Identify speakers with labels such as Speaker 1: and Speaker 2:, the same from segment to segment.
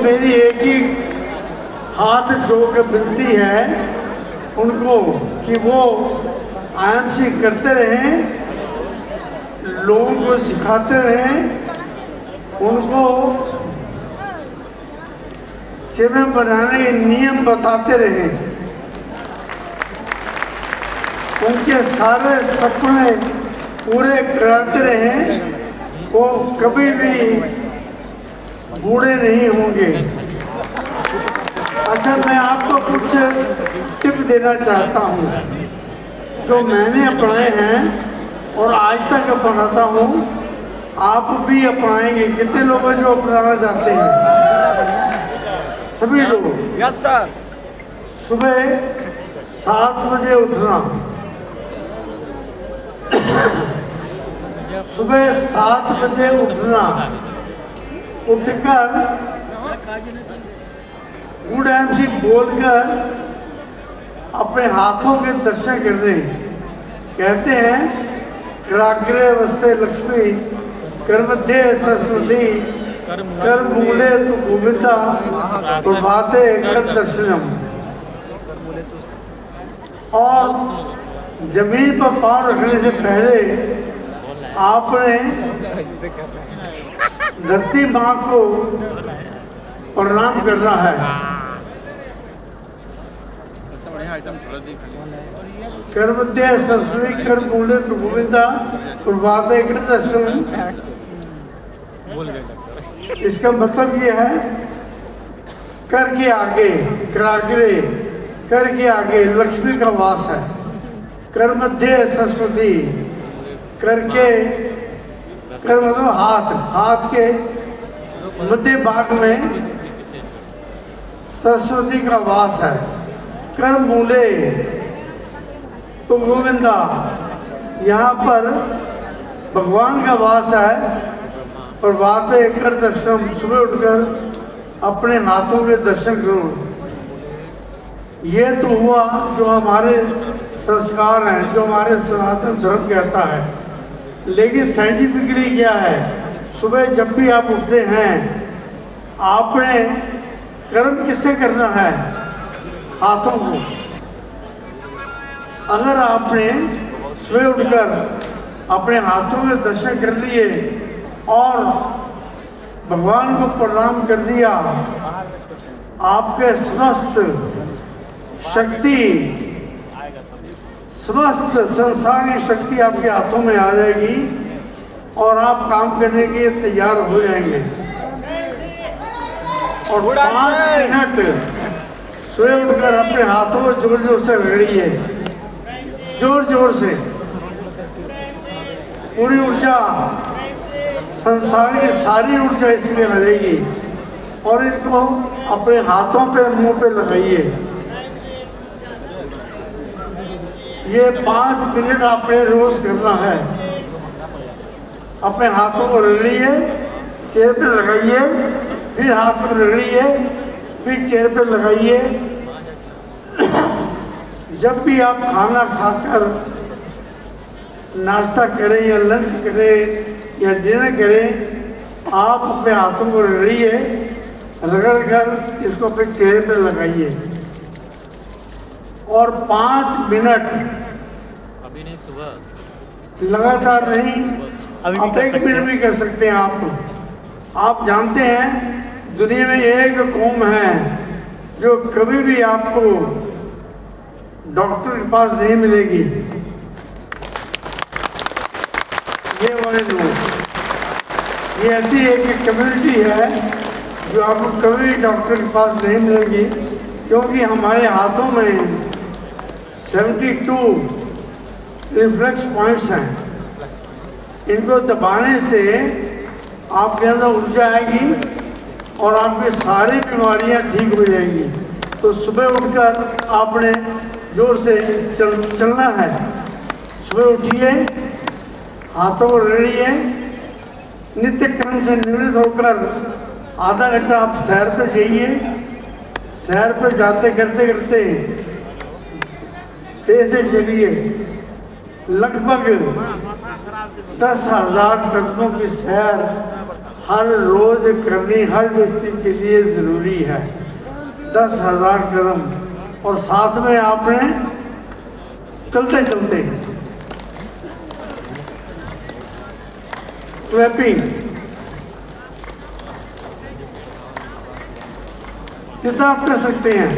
Speaker 1: मेरी एक ही हाथ जोड़ के विनती है उनको कि वो आईएमसी करते रहें, लोगों को सिखाते रहें, उनको चैंपियन बनाने के नियम बताते रहें, उनके सारे सपने पूरे कराते रहें, वो कभी भी बूढ़े नहीं होंगे। अच्छा, मैं आपको कुछ टिप देना चाहता हूँ जो मैंने अपनाए हैं और आज तक अपनाता हूँ, आप भी अपनाएंगे। कितने लोग हैं जो अपनाना चाहते हैं? सभी लोग।
Speaker 2: Yes sir.
Speaker 1: सुबह 7 बजे उठना, सुबह 7 बजे उठना, उठकर गुड एमसी बोलकर अपने हाथों के दर्शन करने। कहते हैं कराग्रे वस्ते लक्ष्मी कर मध्य सरस्वती कर मूले तो गोविंदा प्रभाते कर दर्शनम। और जमीन पर पाँव रखने से पहले आपने धरती माँ को प्रणाम करना है। कर मध्य सरस्वती कर मूले तो गोविंदा प्रभाते कर दर्शनम। इसका मतलब ये है कर के आगे कराग्रे, कर के आगे लक्ष्मी का वास है। कर मध्य सरस्वती, करके कर मतलब हाथ, हाथ के मध्य भाग में सरस्वती का वास है। कर मूले तो गोविंदा, यहाँ पर भगवान का वास है। प्रभात कर दर्शन, सुबह उठकर अपने हाथों के दर्शन करो। ये तो हुआ जो हमारे संस्कार हैं, जो हमारे सनातन धर्म कहता है। लेकिन साइंटिफिकली क्या है, सुबह जब भी आप उठते हैं आपने कर्म किससे करना है? हाथों को। अगर आपने सुबह उठकर अपने हाथों के दर्शन कर लिए और भगवान को प्रणाम कर दिया, आपके समस्त शक्ति, समस्त संसार की शक्ति आपके हाथों में आ जाएगी और आप काम करने के लिए तैयार हो जाएंगे। और 5 मिनट सुबह उठकर अपने हाथों को जोर जोर से रगड़िए, जोर जोर से। पूरी ऊर्जा, संसार की सारी ऊर्जा इसमें रहेगी और इनको अपने हाथों पे, मुंह पे लगाइए। ये 5 मिनट आपने रोज करना है। अपने हाथों को रगड़िए, चेहरे पे लगाइए, फिर हाथ पर रगड़िए, फिर चेहरे पे लगाइए। जब भी आप खाना खाकर नाश्ता करें या लंच करें या डिनर करें, आप अपने हाथों को रगड़िए, रगड़ कर इसको अपने चेहरे पे लगाइए और 5 मिनट,
Speaker 3: अभी नहीं, सुबह
Speaker 1: लगातार नहीं, आप 1 मिनट भी कर सकते हैं। आप जानते हैं दुनिया में एक कौम है जो कभी भी आपको डॉक्टर के पास नहीं मिलेगी, ये वाले लोग। ये ऐसी एक कम्युनिटी है जो आपको कभी डॉक्टर के पास नहीं मिलेगी, क्योंकि हमारे हाथों में 72 रिफ्लेक्स पॉइंट्स हैं। इनको दबाने से आपके अंदर ऊर्जा आएगी और आपकी सारी बीमारियां ठीक हो जाएंगी। तो सुबह उठकर आपने जोर से चलना है। सुबह उठिए, हाथों को रगड़िए, नित्य क्रम से निवृत्त होकर आधा घंटा आप सैर पर जाइए। सैर पर जाते करते करते तेज से चलिए। लगभग 10,000 कदमों की सैर हर रोज करनी हर व्यक्ति के लिए जरूरी है। 10,000 कदम, और साथ में आपने चलते चलते क्लैपिंग, जितना आप कर सकते हैं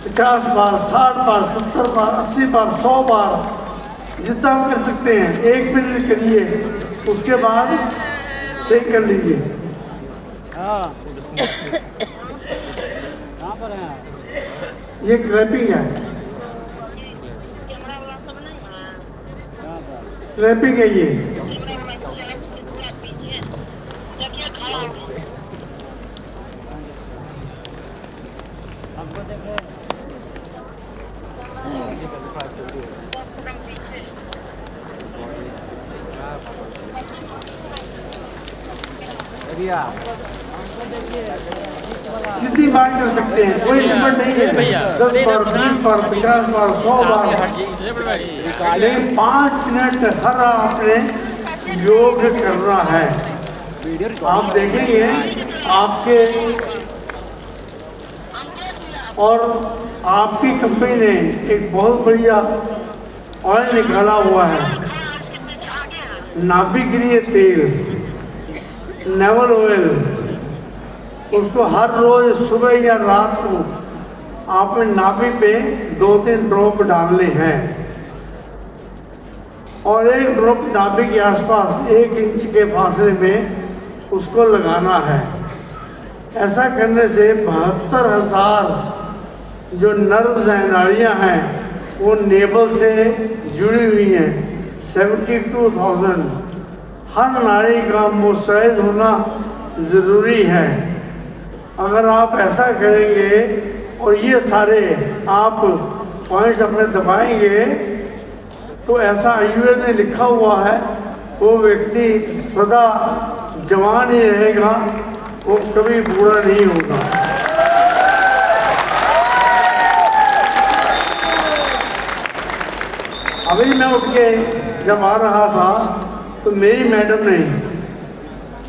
Speaker 1: 50 बार, 60 बार, 70 बार, 80 बार, 100 बार, जितना आप कर सकते हैं 1 मिनट करिए, उसके बाद चेक कर लीजिए।
Speaker 2: कहाँ पर हैं?
Speaker 1: ये क्लैपिंग है, क्लैपिंग है ये।
Speaker 2: आपको देख रहे हैं? भैया
Speaker 1: कितनी बार कर सकते हैं, कोई लिमिट नहीं है। 10 बार, 20 बार, 50 बार, 100 बार, लेकिन 5 मिनट हर आपने योग करना है। आप देखेंगे आपके और आपकी कंपनी ने एक बहुत बढ़िया ऑयल निकाला हुआ है, नाभिकीय तेल, नेवल ऑयल। उसको हर रोज सुबह या रात को आपने नाभि पे 2-3 ड्रॉप डालने हैं, और 1 ड्रॉप नाभि के आसपास 1 इंच के फासले में उसको लगाना है। ऐसा करने से 72,000 जो नर्व्स हैं, नाड़ियाँ हैं, वो नेबल से जुड़ी हुई हैं। 72,000 हर नाड़ी का मॉइस्चराइज होना ज़रूरी है। अगर आप ऐसा करेंगे और ये सारे आप पॉइंट्स अपने दबाएंगे, तो ऐसा आयुर्वेद में लिखा हुआ है, वो व्यक्ति सदा जवान ही रहेगा, वो कभी बूढ़ा नहीं होगा। अभी मैं उठ के जब आ रहा था तो मेरी मैडम ने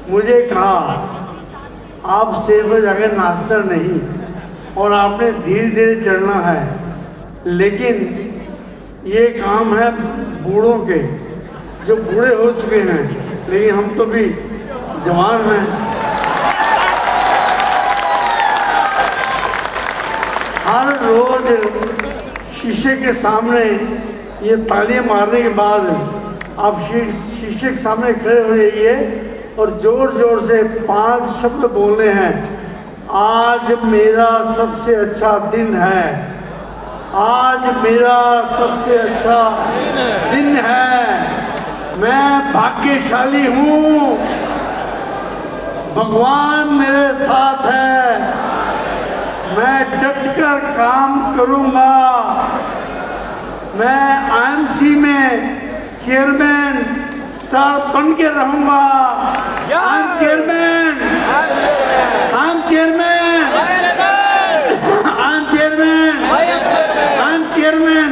Speaker 1: मुझे कहा, आप स्टेज पर जाकर नाचना नहीं, और आपने धीरे धीरे चढ़ना है, लेकिन ये काम है बूढ़ों के, जो बूढ़े हो चुके हैं, लेकिन हम तो भी जवान हैं। हर रोज शीशे के सामने ये तालियां मारने के बाद आप शीशे के सामने खड़े हो जाइए और जोर जोर से 5 शब्द बोलने हैं। आज मेरा सबसे अच्छा दिन है, आज मेरा सबसे अच्छा दिन है, मैं भाग्यशाली हूँ, भगवान मेरे साथ है, मैं डटकर काम करूँगा, मैं आईएमसी में चेयरमैन स्टार बन के रहूँगा। I am chairman, I am chairman, I am chairman, I am chairman.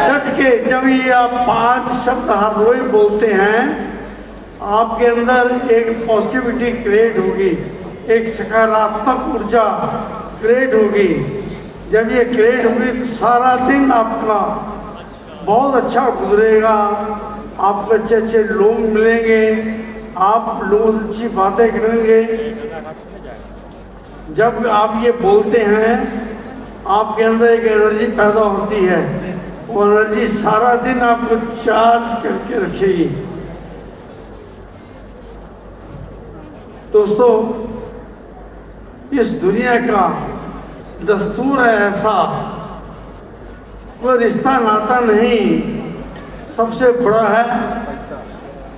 Speaker 1: डट के जब ये आप 5 शब्द हर रोज बोलते हैं, आपके अंदर एक पॉजिटिविटी क्रिएट होगी, एक सकारात्मक ऊर्जा क्रिएट होगी। जब ये क्रिएट होगी तो सारा दिन आपका बहुत अच्छा गुजरेगा, आपको अच्छे अच्छे लोग मिलेंगे, आप लोगों से अच्छी बातें करेंगे। जब आप ये बोलते हैं, आपके अंदर एक एनर्जी पैदा होती है, वो एनर्जी सारा दिन आपको चार्ज करके रखेगी। दोस्तों, इस दुनिया का दस्तूर है ऐसा, कोई रिश्ता नाता नहीं, सबसे बड़ा है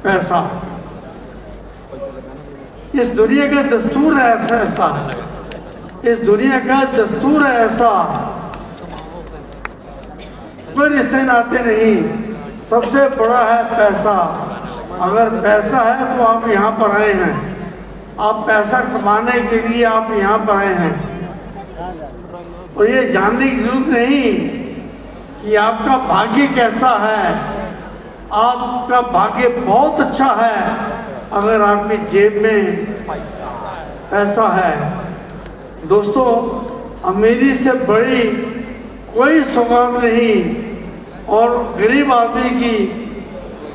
Speaker 1: पैसा। इस दुनिया का दस्तूर है ऐसा, इस दुनिया का दस्तूर है ऐसा, कोई रिश्ते नाते नहीं, सबसे बड़ा है पैसा। अगर पैसा है तो आप यहाँ पर आए हैं, आप पैसा कमाने के लिए आप यहाँ पर आए हैं, और ये जानने की जरूरत नहीं कि आपका भाग्य कैसा है। आपका भाग्य बहुत अच्छा है, अगर आपकी जेब में पैसा है। दोस्तों, अमीरी से बड़ी कोई सौगात नहीं और गरीब आदमी की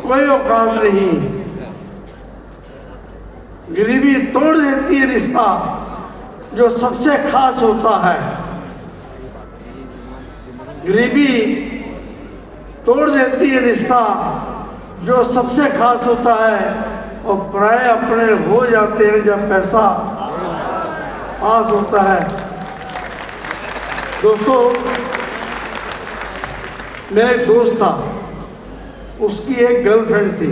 Speaker 1: कोई औकात नहीं। गरीबी तोड़ देती है रिश्ता जो सबसे खास होता है। गरीबी तोड़ देती है रिश्ता जो सबसे खास होता है और पराये अपने हो जाते हैं जब पैसा पास होता है। दोस्तों, मेरा एक दोस्त था, उसकी एक गर्लफ्रेंड थी।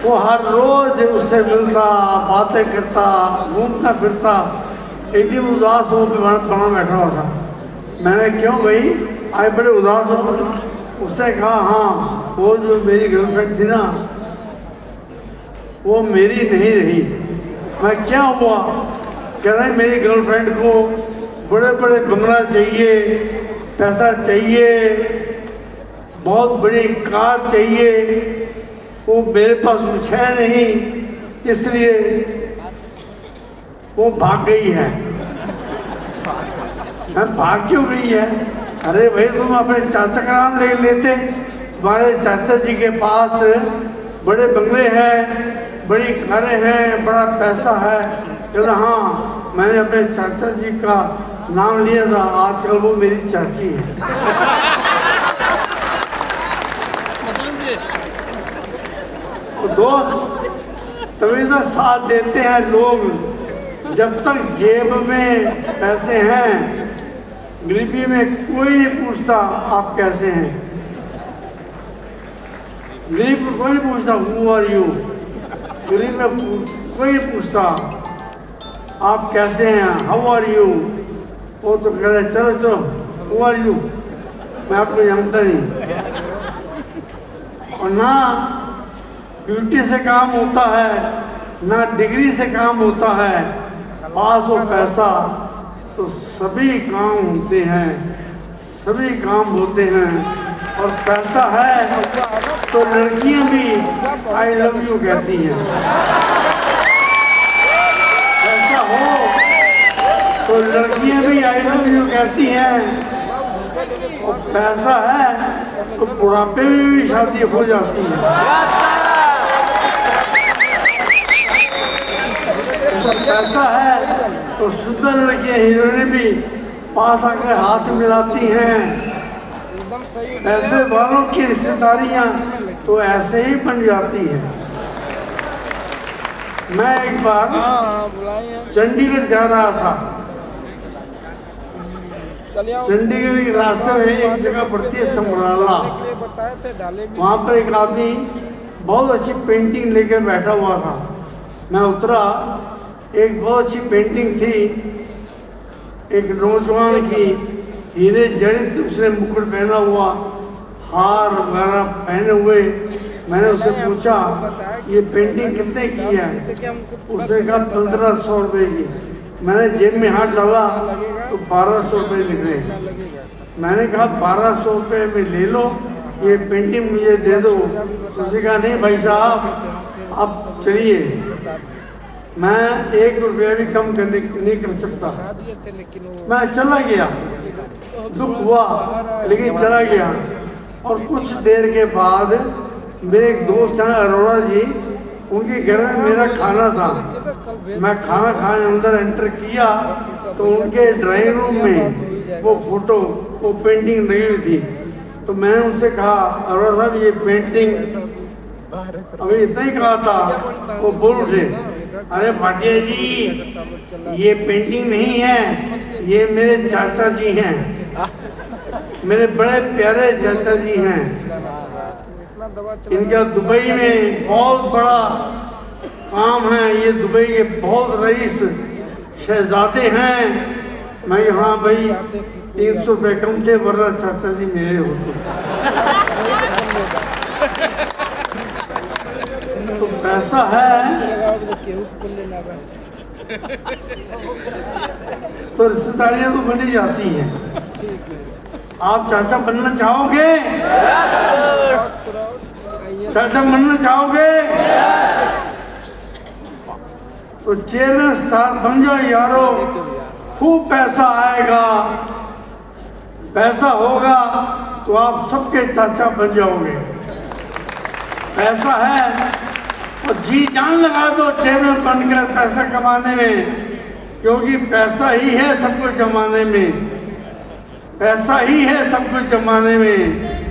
Speaker 1: वो हर रोज उससे मिलता, बातें करता, घूमता फिरता। एक दिन उदास हो के बना बैठा हुआ था। मैंने, क्यों भाई आज बड़े उदास हो? उसने कहा, हाँ वो जो मेरी गर्लफ्रेंड थी ना, वो मेरी नहीं रही। मैं, क्या हुआ? कह रहे मेरी गर्लफ्रेंड को बड़े बड़े बंगला चाहिए, पैसा चाहिए, बहुत बड़ी कार चाहिए। वो मेरे पास कुछ है नहीं, इसलिए वो भाग गई है। भाग क्यों गई है? अरे भाई, तुम अपने चाचा का नाम ले लेते। तुम्हारे चाचा जी के पास बड़े बंगले हैं, बड़ी कारें हैं, बड़ा पैसा है। कहता, हाँ मैंने अपने चाचा जी का नाम लिया था, आजकल वो मेरी चाची है। दोस्त, तभी तो साथ देते हैं लोग। जब तक जेब में पैसे हैं, गरीबी में कोई नहीं पूछता आप कैसे हैं। गरीब को कोई नहीं पूछता हु आर यू। गरीब में कोई नहीं पूछता आप कैसे हैं, हाउ आर यू। वो तो कह रहे चलो चलो हु आर यू, मैं आपको जानता नहीं। और ना ब्यूटी से काम होता है, ना डिग्री से काम होता है। पास हो पैसा तो सभी काम होते हैं, सभी काम होते हैं। और पैसा है तो लड़कियां भी आई लव यू कहती हैं। पैसा हो तो लड़कियां भी आई लव यू कहती हैं। और पैसा है तो बुढ़ापे में भी शादी हो जाती है। पैसा है तो सुंदर लड़कियां हीरोइनें भी पास आकर हाथ मिलाती हैं। ऐसे वालों की रिश्तेदारियां तो ऐसे ही बन जाती हैं। मैं एक बार चंडीगढ़ जा रहा था। चंडीगढ़ के रास्ते में एक जगह पड़ती है समराला। वहाँ पर एक आदमी बहुत अच्छी पेंटिंग लेकर बैठा हुआ था। मैं उतरा, एक बहुत अच्छी पेंटिंग थी, एक नौजवान की, हीरे जड़ित, उसने मुकुट पहना हुआ, हार वगैरह पहने हुए। मैंने उससे पूछा, ये पेंटिंग कितने की है? उसने कहा 1500 रुपये की। मैंने जेब में हाथ डाला तो 1200 रुपये निकले। मैंने कहा 1200 रुपये में ले लो, ये पेंटिंग मुझे दे दो। उसने कहा नहीं भाई साहब, आप चलिए, मैं 1 रुपया भी कम करने नहीं कर सकता। मैं चला गया, दुख हुआ लेकिन चला गया। और कुछ देर के बाद मेरे एक दोस्त हैं अरोड़ा जी, उनके घर में मेरा खाना था। मैं खाना खाने अंदर एंटर किया तो उनके ड्राइंग रूम में वो फोटो, वो पेंटिंग लगी हुई थी। तो मैंने उनसे कहा, अरोड़ा साहब ये पेंटिंग, अभी इतना ही कहा था, वो बोल उठे, अरे भाटिया जी ये पेंटिंग नहीं है, ये मेरे चाचा जी हैं, मेरे बड़े प्यारे चाचा जी हैं। इनका दुबई में बहुत बड़ा काम है, ये दुबई के बहुत रईस शहजादे हैं। मैं यहाँ भाई 300 रुपये कम थे, वरना चाचा जी मेरे होते। तो पैसा है तो रिश्तेदारियां तो बनी जाती हैं। आप चाचा बनना चाहोगे? चाचा बनना चाहोगे? तो चेयरमैन स्टार बन जाओ यारो, खूब पैसा आएगा, पैसा होगा तो आप सबके चाचा बन जाओगे। पैसा है और जी जान लगा दो चेयरमैन बनकर पैसा कमाने में, क्योंकि पैसा ही है सब कुछ जमाने में, पैसा ही है सब कुछ जमाने में।